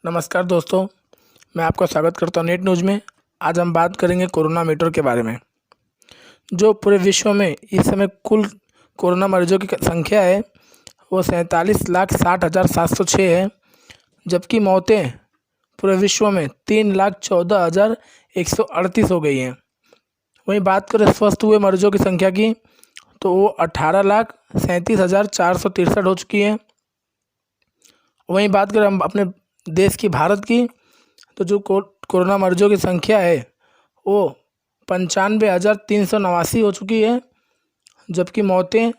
नमस्कार दोस्तों, मैं आपका स्वागत करता हूँ नेट न्यूज़ में। आज हम बात करेंगे कोरोना मीटर के बारे में। जो पूरे विश्व में इस समय कुल कोरोना मरीजों की संख्या है वो 47,60,706 है, जबकि मौतें पूरे विश्व में 3,14,138 हो गई हैं। वहीं बात करें स्वस्थ हुए मरीजों की संख्या की तो वो 18,37,463 हो चुकी है। वहीं बात करें हम अपने देश की भारत की तो जो कोरोना मरीजों की संख्या है वो 95,389 हो चुकी है, जबकि मौतें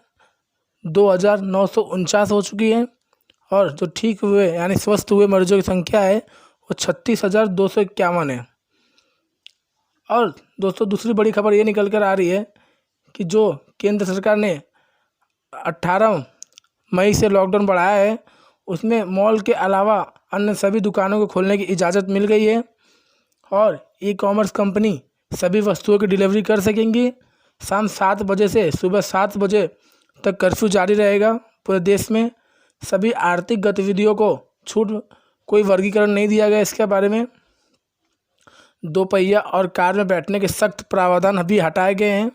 2,949 हो चुकी है। और जो ठीक हुए यानी स्वस्थ हुए मरीजों की संख्या है वो 36,251 है। और दोस्तों, दूसरी बड़ी खबर ये निकल कर आ रही है कि जो केंद्र सरकार ने 18 मई से लॉकडाउन बढ़ाया है उसमें मॉल के अलावा अन्य सभी दुकानों को खोलने की इजाज़त मिल गई है और ई कॉमर्स कंपनी सभी वस्तुओं की डिलीवरी कर सकेंगी। शाम 7 बजे से सुबह 7 बजे तक कर्फ्यू जारी रहेगा। पूरे देश में सभी आर्थिक गतिविधियों को छूट, कोई वर्गीकरण नहीं दिया गया इसके बारे में। दोपहिया और कार में बैठने के सख्त प्रावधान अभी हटाए गए हैं।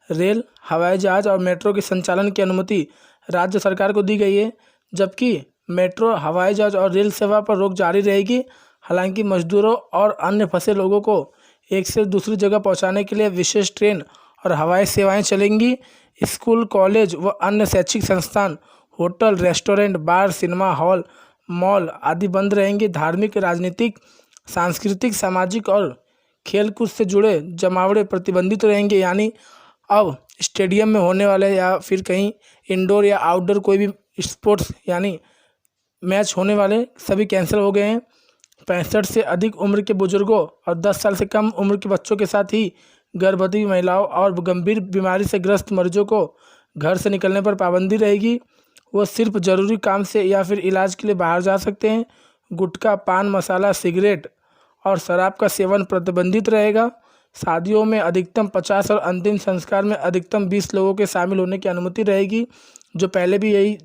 रेल, हवाई जहाज़ और मेट्रो के संचालन की अनुमति राज्य सरकार को दी गई है, जबकि मेट्रो, हवाई जहाज़ और रेल सेवा पर रोक जारी रहेगी। हालांकि मजदूरों और अन्य फंसे लोगों को एक से दूसरी जगह पहुंचाने के लिए विशेष ट्रेन और हवाई सेवाएं चलेंगी। स्कूल, कॉलेज व अन्य शैक्षिक संस्थान, होटल, रेस्टोरेंट, बार, सिनेमा हॉल, मॉल आदि बंद रहेंगे। धार्मिक, राजनीतिक, सांस्कृतिक, सामाजिक और खेलकूद से जुड़े जमावड़े प्रतिबंधित रहेंगे। यानी अब स्टेडियम में होने वाले या फिर कहीं इंडोर या आउटडोर कोई भी स्पोर्ट्स यानी मैच होने वाले सभी कैंसिल हो गए हैं। 65 से अधिक उम्र के बुजुर्गों और 10 साल से कम उम्र के बच्चों के साथ ही गर्भवती महिलाओं और गंभीर बीमारी से ग्रस्त मरीजों को घर से निकलने पर पाबंदी रहेगी। वो सिर्फ ज़रूरी काम से या फिर इलाज के लिए बाहर जा सकते हैं। गुटखा, पान मसाला, सिगरेट और शराब का सेवन प्रतिबंधित रहेगा। शादियों में अधिकतम 50 और अंतिम संस्कार में अधिकतम 20 लोगों के शामिल होने की अनुमति रहेगी। जो पहले भी यही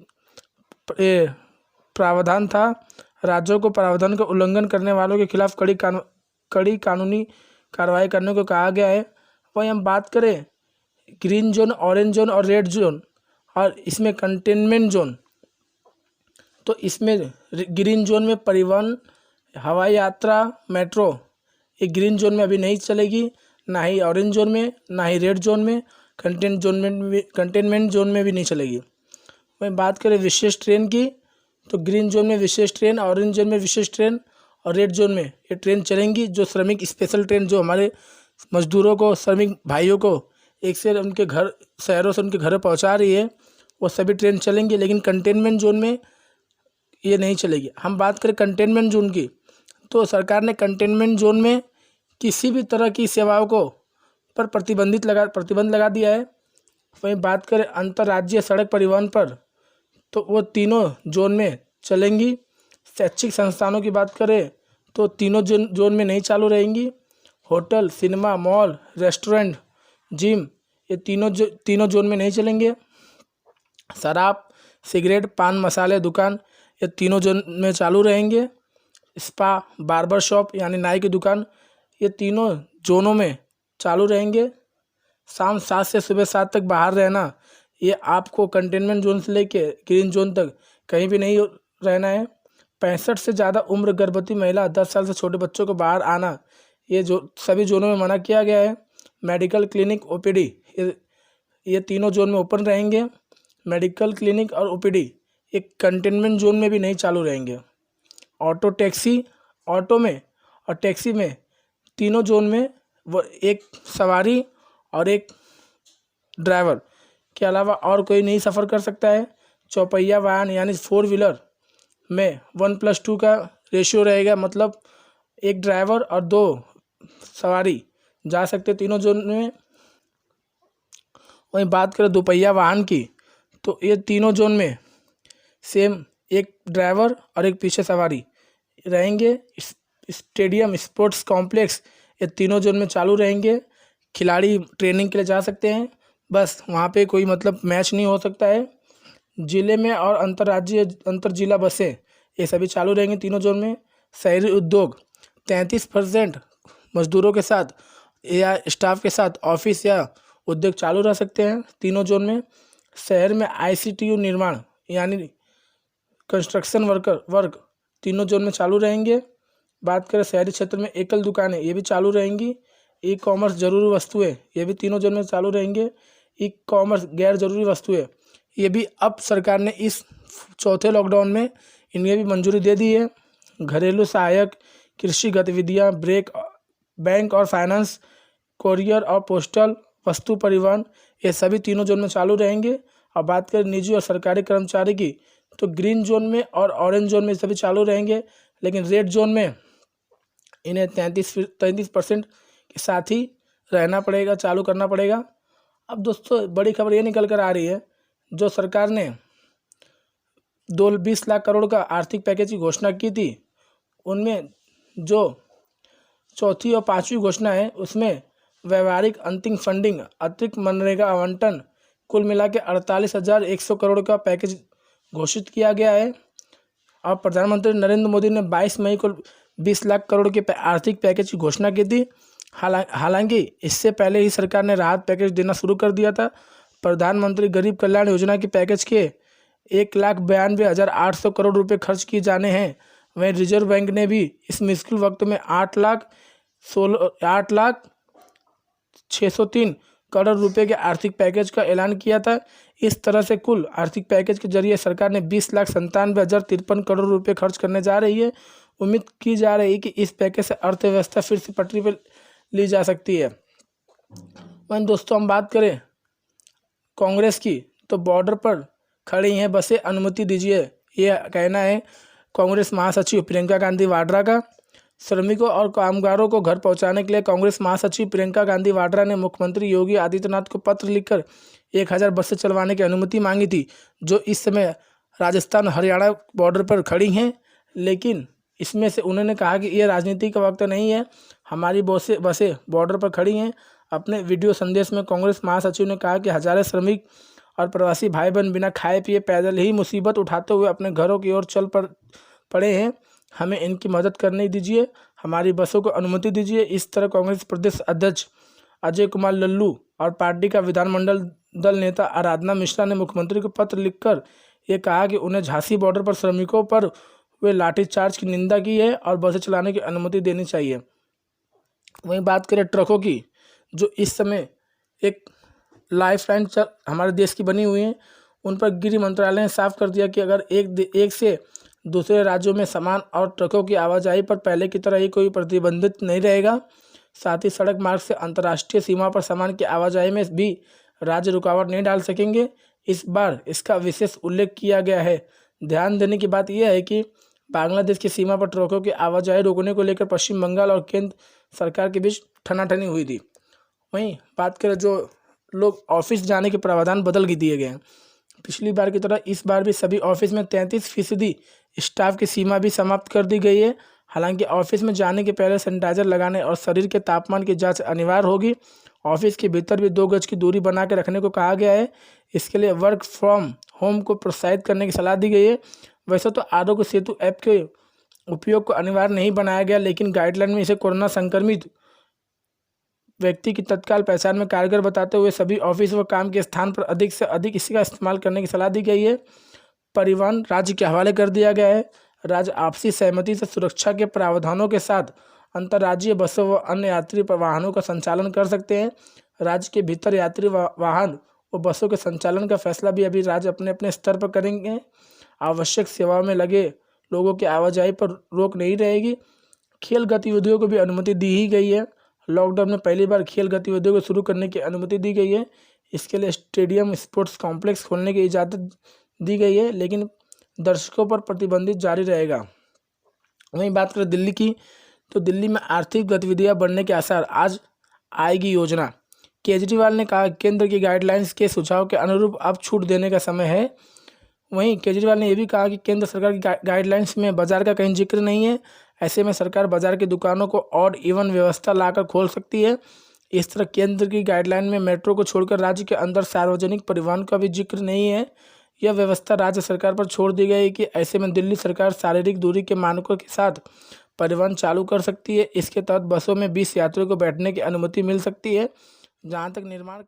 प्रावधान था। राज्यों को प्रावधान का उल्लंघन करने वालों के खिलाफ कड़ी कानूनी कार्रवाई करने को कहा गया है। वहीं हम बात करें ग्रीन जोन, ऑरेंज जोन और रेड जोन और इसमें कंटेनमेंट जोन, तो इसमें ग्रीन जोन में परिवहन, हवाई यात्रा, मेट्रो ये ग्रीन जोन में अभी नहीं चलेगी, ना ही ऑरेंज जोन में, ना ही रेड जोन में, कंटेनमेंट जोन में भी नहीं चलेगी। वहीं बात करें विशेष ट्रेन की तो ग्रीन जोन में विशेष ट्रेन, ऑरेंज जोन में विशेष ट्रेन और रेड जोन में ये ट्रेन चलेंगी। जो श्रमिक स्पेशल ट्रेन जो हमारे मजदूरों को, श्रमिक भाइयों को एक से उनके घर, शहरों से उनके घर पहुंचा रही है, वो सभी ट्रेन चलेंगी। लेकिन कंटेनमेंट जोन में ये नहीं चलेगी। हम बात करें कंटेनमेंट जोन की तो सरकार ने कंटेनमेंट जोन में किसी भी तरह की सेवाओं को पर प्रतिबंध लगा दिया है। वहीं बात करें अंतर्राज्यीय सड़क परिवहन पर तो वो तीनों जोन में चलेंगी। शैक्षिक संस्थानों की बात करें तो तीनों जोन में नहीं चालू रहेंगी। Hotel, cinema, mall, restaurant, gym ये तीनों जोन में नहीं चलेंगे। शराब, सिगरेट, पान मसाले दुकान ये तीनों जोन में चालू रहेंगे। स्पा, बार्बर शॉप यानी नाई की दुकान ये तीनों जोनों में चालू रहेंगे। शाम 7 से सुबह 7 तक बाहर रहना, ये आपको कंटेनमेंट जोन से लेके ग्रीन जोन तक कहीं भी नहीं रहना है। 65 से ज़्यादा उम्र, गर्भवती महिला, 10 साल से छोटे बच्चों को बाहर आना ये जो सभी जोनों में मना किया गया है। मेडिकल, क्लिनिक, ओपीडी ये तीनों जोन में ओपन रहेंगे। मेडिकल, क्लिनिक और ओपीडी ये कंटेनमेंट जोन में भी नहीं चालू रहेंगे। ऑटो, टैक्सी, ऑटो में और टैक्सी में तीनों जोन में वो एक सवारी और एक ड्राइवर के अलावा और कोई नहीं सफ़र कर सकता है। चौपहिया वाहन यानी 4 व्हीलर में 1+2 का रेशियो रहेगा, मतलब एक ड्राइवर और 2 सवारी जा सकते तीनों जोन में। वहीं बात करें दोपहिया वाहन की तो ये तीनों जोन में सेम एक ड्राइवर और एक पीछे सवारी रहेंगे। स्टेडियम, स्पोर्ट्स कॉम्प्लेक्स ये तीनों जोन में चालू रहेंगे। खिलाड़ी ट्रेनिंग के लिए जा सकते हैं, बस वहाँ पे कोई मतलब मैच नहीं हो सकता है। ज़िले में और अंतर जिला बसें ये सभी चालू रहेंगी तीनों जोन में। शहरी उद्योग 33% मजदूरों के साथ या स्टाफ के साथ ऑफिस या उद्योग चालू रह सकते हैं तीनों जोन में। शहर में ICTU निर्माण यानी कंस्ट्रक्शन वर्क तीनों जोन में चालू रहेंगे। बात करें शहरी क्षेत्र में एकल दुकानें, ये भी चालू रहेंगी। ई-कॉमर्स जरूरी वस्तुएं, ये भी तीनों जोन में चालू रहेंगे। ई-कॉमर्स गैर जरूरी वस्तुएं, ये भी अब सरकार ने इस चौथे लॉकडाउन में इन्हें भी मंजूरी दे दी है। घरेलू सहायक, कृषि गतिविधियां, बैंक और फाइनेंस, कोरियर और पोस्टल, वस्तु परिवहन, ये सभी तीनों जोन में चालू रहेंगे। और बात करें निजी और सरकारी कर्मचारी की, तो ग्रीन जोन में और ऑरेंज जोन में सभी चालू रहेंगे, लेकिन रेड जोन में इन्हें 33% के साथ ही रहना पड़ेगा, चालू करना पड़ेगा। अब दोस्तों बड़ी खबर ये निकल कर आ रही है, जो सरकार ने 20 लाख करोड़ का आर्थिक पैकेज की घोषणा की थी, उनमें जो चौथी और पांचवी घोषणा है उसमें व्यवहारिक अंतिम फंडिंग, अतिरिक्त मनरेगा आवंटन, कुल मिला के 48,100 करोड़ का पैकेज घोषित किया गया है। और प्रधानमंत्री नरेंद्र मोदी ने 22 मई को 20 लाख करोड़ के आर्थिक पैकेज की घोषणा की थी। हालांकि इससे पहले ही सरकार ने राहत पैकेज देना शुरू कर दिया था। प्रधानमंत्री गरीब कल्याण योजना के पैकेज के 1,92,800 करोड़ रुपए खर्च किए जाने हैं। वहीं रिजर्व बैंक ने भी इस मुश्किल वक्त में 8,06,3 करोड़ रुपए के आर्थिक पैकेज का ऐलान किया था। इस तरह से कुल आर्थिक पैकेज के जरिए सरकार ने 20,97,053 करोड़ रुपए खर्च करने जा रही है। उम्मीद की जा रही है कि इस पैकेज से अर्थव्यवस्था फिर से पटरी पर ली जा सकती है। वहीं दोस्तों हम बात करें कांग्रेस की, तो बॉर्डर पर खड़ी हैं बसें, अनुमति दीजिए, ये कहना है कांग्रेस महासचिव प्रियंका गांधी वाड्रा का। श्रमिकों और कामगारों को घर पहुंचाने के लिए कांग्रेस महासचिव प्रियंका गांधी वाड्रा ने मुख्यमंत्री योगी आदित्यनाथ को पत्र लिखकर 1000 बसें चलवाने की अनुमति मांगी थी, जो इस समय राजस्थान हरियाणा बॉर्डर पर खड़ी हैं। लेकिन इसमें से उन्होंने कहा कि ये राजनीति का वक्त नहीं है, हमारी बसें बॉर्डर पर खड़ी हैं। अपने वीडियो संदेश में कांग्रेस महासचिव ने कहा कि हजारों श्रमिक और प्रवासी भाई बहन बिना खाए पिए पैदल ही मुसीबत उठाते हुए अपने घरों की ओर चल पड़े हैं, हमें इनकी मदद करने दीजिए, हमारी बसों को अनुमति दीजिए। इस तरह कांग्रेस प्रदेश अध्यक्ष अजय कुमार लल्लू और पार्टी का विधानमंडल दल नेता आराधना मिश्रा ने मुख्यमंत्री को पत्र लिखकर ये कहा कि उन्हें झांसी बॉर्डर पर श्रमिकों पर हुए लाठीचार्ज की निंदा की है और बसें चलाने की अनुमति देनी चाहिए। वहीं बात करें ट्रकों की, जो इस समय एक लाइफलाइन हमारे देश की बनी हुई है, उन पर गृह मंत्रालय ने साफ कर दिया कि अगर एक से दूसरे राज्यों में सामान और ट्रकों की आवाजाही पर पहले की तरह ही कोई प्रतिबंधित नहीं रहेगा। साथ ही सड़क मार्ग से अंतर्राष्ट्रीय सीमा पर सामान की आवाजाही में भी राज्य रुकावट नहीं डाल सकेंगे। इस बार इसका विशेष उल्लेख किया गया है। ध्यान देने की बात यह है कि बांग्लादेश की सीमा पर ट्रकों की आवाजाही रोकने को लेकर पश्चिम बंगाल और केंद्र सरकार के बीच ठनाठनी हुई थी। वहीं बात करें जो लोग ऑफिस जाने के प्रावधान बदल के दिए गए हैं। पिछली बार की तरह इस बार भी सभी ऑफिस में 33% स्टाफ की सीमा भी समाप्त कर दी गई है। हालांकि ऑफिस में जाने के पहले सैनिटाइजर लगाने और शरीर के तापमान की जांच अनिवार्य होगी। ऑफिस के भीतर भी 2 गज की दूरी बना के रखने को कहा गया है। इसके लिए वर्क फ्रॉम होम को प्रोत्साहित करने की सलाह दी गई है। वैसे तो आरोग्य सेतु ऐप के उपयोग को अनिवार्य नहीं बनाया गया, लेकिन गाइडलाइन में इसे कोरोना संक्रमित व्यक्ति की तत्काल पहचान में कारगर बताते हुए सभी ऑफिस व काम के स्थान पर अधिक से अधिक इसका इस्तेमाल करने की सलाह दी गई है। परिवहन राज्य के हवाले कर दिया गया है। राज्य आपसी सहमति से सुरक्षा के प्रावधानों के साथ अंतर्राज्यीय बसों व अन्य यात्री वाहनों का संचालन कर सकते हैं। राज्य के भीतर यात्री वाहन व बसों के संचालन का फैसला भी अभी राज्य अपने अपने स्तर पर करेंगे। आवश्यक सेवाओं में लगे लोगों की आवाजाही पर रोक नहीं रहेगी। खेल गतिविधियों को भी अनुमति दी ही गई है। लॉकडाउन में पहली बार खेल गतिविधियों को शुरू करने की अनुमति दी गई है। इसके लिए स्टेडियम, स्पोर्ट्स कॉम्प्लेक्स खोलने की इजाज़त दी गई है, लेकिन दर्शकों पर प्रतिबंधित जारी रहेगा। वहीं बात करें दिल्ली की, तो दिल्ली में आर्थिक गतिविधियां बढ़ने के आसार, आज आएगी योजना। केजरीवाल ने कहा केंद्र की गाइडलाइंस के सुझाव के अनुरूप अब छूट देने का समय है। वहीं केजरीवाल ने यह भी कहा कि केंद्र सरकार की गाइडलाइंस में बाजार का कहीं जिक्र नहीं है। ऐसे में सरकार बाजार की दुकानों को ऑड इवन व्यवस्था लाकर खोल सकती है। इस तरह केंद्र की गाइडलाइन में मेट्रो को छोड़कर राज्य के अंदर सार्वजनिक परिवहन का भी जिक्र नहीं है। यह व्यवस्था राज्य सरकार पर छोड़ दी गई कि ऐसे में दिल्ली सरकार शारीरिक दूरी के मानकों के साथ परिवहन चालू कर सकती है। इसके तहत बसों में 20 यात्रियों को बैठने की अनुमति मिल सकती है। जहाँ तक निर्माण